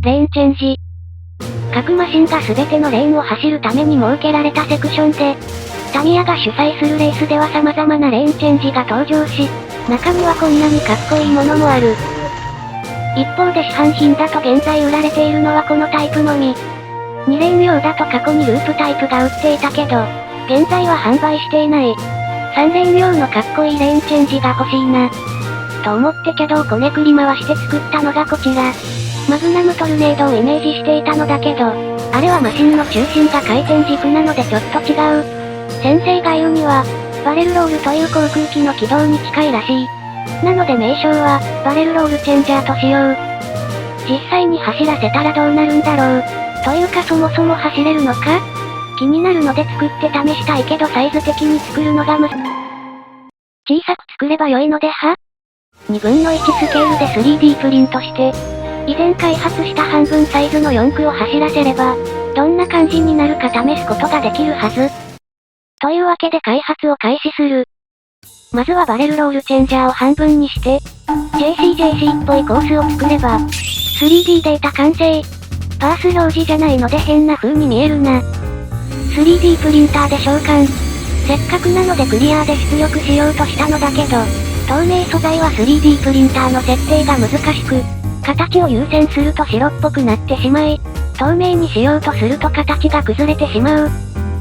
レーンチェンジ。各マシンが全てのレーンを走るために設けられたセクションで、タミヤが主催するレースでは様々なレーンチェンジが登場し、中にはこんなにかっこいいものもある。一方で市販品だと現在売られているのはこのタイプのみ。2レーン用だと過去にループタイプが売っていたけど、現在は販売していない。3レーン用のかっこいいレーンチェンジが欲しいな。と思ってけどこねくり回して作ったのがこちら。マグナムトルネードをイメージしていたのだけど、あれはマシンの中心が回転軸なのでちょっと違う。先生が言うには、バレルロールという航空機の軌道に近いらしい。なので名称は、バレルロールチェンジャーとしよう。実際に走らせたらどうなるんだろう。というかそもそも走れるのか？気になるので作って試したいけどサイズ的に作るのが小さく作れば良いのでは？ 2 分の1スケールで 3D プリントして、以前開発した半分サイズの4駆を走らせれば、どんな感じになるか試すことができるはず。というわけで開発を開始する。まずはバレルロールチェンジャーを半分にして、JCJC っぽいコースを作れば、3D データ完成。パース表示じゃないので変な風に見えるな。3D プリンターで召喚。せっかくなのでクリアで出力しようとしたのだけど、透明素材は 3D プリンターの設定が難しく、形を優先すると白っぽくなってしまい、透明にしようとすると形が崩れてしまう。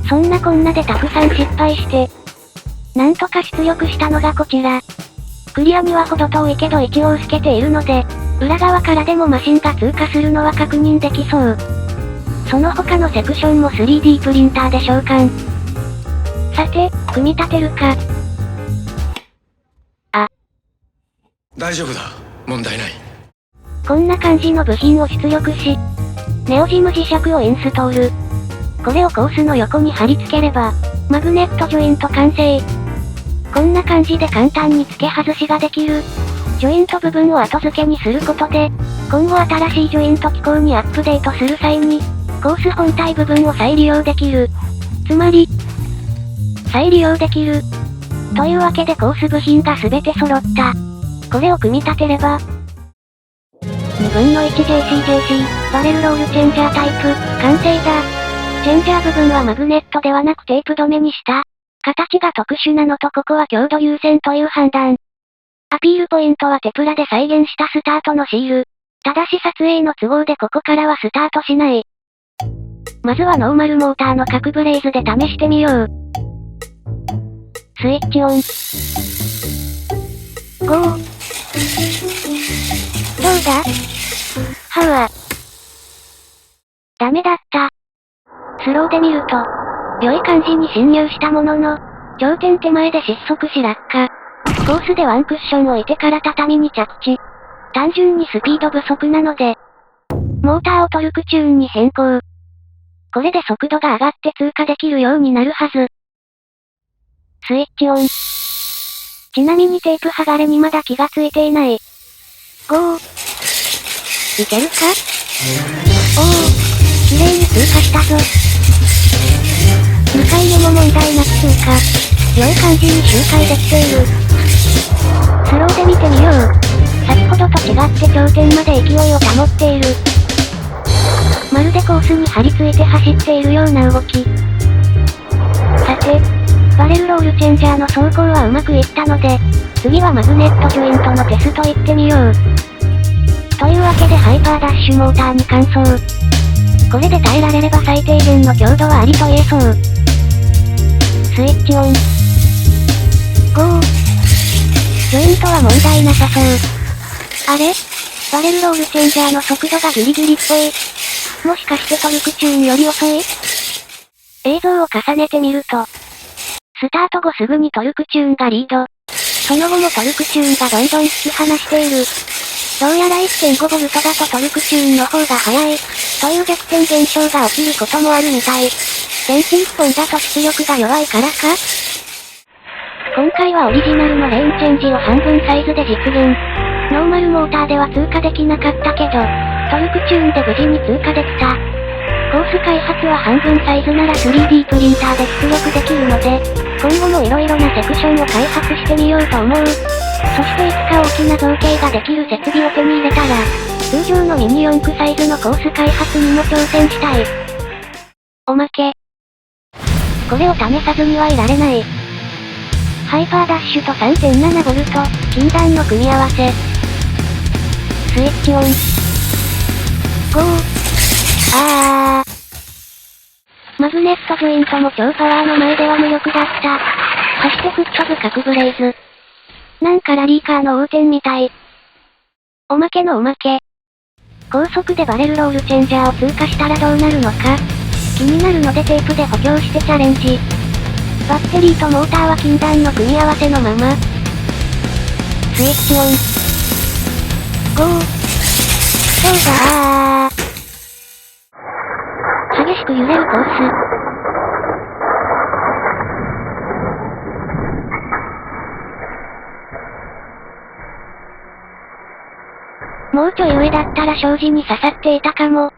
そんなこんなでたくさん失敗して、なんとか出力したのがこちら。クリアには程遠いけど一応透けているので、裏側からでもマシンが通過するのは確認できそう。その他のセクションも 3D プリンターで召喚。さて、組み立てるか。大丈夫だ。問題ない。こんな感じの部品を出力し、ネオジム磁石をインストール。これをコースの横に貼り付ければ、マグネットジョイント完成。こんな感じで簡単に付け外しができる。ジョイント部分を後付けにすることで、今後新しいジョイント機構にアップデートする際に、コース本体部分を再利用できる。つまり、再利用できる。というわけでコース部品が全て揃った。これを組み立てれば、2分の 1JCJC、バレルロールチェンジャータイプ、完成だ。チェンジャー部分はマグネットではなくテープ止めにした。形が特殊なのとここは強度優先という判断。アピールポイントはテプラで再現したスタートのシール。ただし撮影の都合でここからはスタートしない。まずはノーマルモーターの角ブレーズで試してみよう。スイッチオン。ゴー。どうだ？はうわ。ダメだった。スローで見ると、良い感じに進入したものの、頂点手前で失速し落下。コースでワンクッション置いてから畳に着地。単純にスピード不足なので、モーターをトルクチューンに変更。これで速度が上がって通過できるようになるはず。スイッチオン。ちなみにテープ剥がれにまだ気がついていない。ゴー。いけるか？おお、綺麗に通過したぞ。2回目も問題なく通過。良い感じに周回できている。スローで見てみよう。先ほどと違って頂点まで勢いを保っている。まるでコースに張り付いて走っているような動き。さて、バレルロールチェンジャーの走行はうまくいったので、次はマグネットジョイントのテスト行ってみよう。というわけでハイパーダッシュモーターに換装。これで耐えられれば最低限の強度はありと言えそう。スイッチオン。ゴー。ジョイントは問題なさそう。あれ？バレルロールチェンジャーの速度がギリギリっぽい。もしかしてトルクチューンより遅い？映像を重ねてみると、スタート後すぐにトルクチューンがリード。その後もトルクチューンがどんどん引き離している。どうやら 1.5V だとトルクチューンの方が速い、という逆転現象が起きることもあるみたい。電池1本だと出力が弱いからか？今回はオリジナルのレーンチェンジを半分サイズで実現。ノーマルモーターでは通過できなかったけど、トルクチューンで無事に通過できた。コース開発は半分サイズなら 3D プリンターで出力できるので、今後も色々なセクションを開発してみようと思う。そしていつか大きな造形ができる設備を手に入れたら、通常のミニ四駆サイズのコース開発にも挑戦したい。おまけ。これを試さずにはいられない。ハイパーダッシュと 3.7V、禁断の組み合わせ。スイッチオン。ゴー。マグネットジョイントも超パワーの前では無力だった。そして吹っ飛ぶ角ブレイズ。なんかラリーカーの横転みたい。おまけのおまけ。高速でバレルロールチェンジャーを通過したらどうなるのか。気になるのでテープで補強してチャレンジ。バッテリーとモーターは禁断の組み合わせのまま。スイッチオン。ゴー。そうだー。激しく揺れるコース。もうちょい上だったら障子に刺さっていたかも。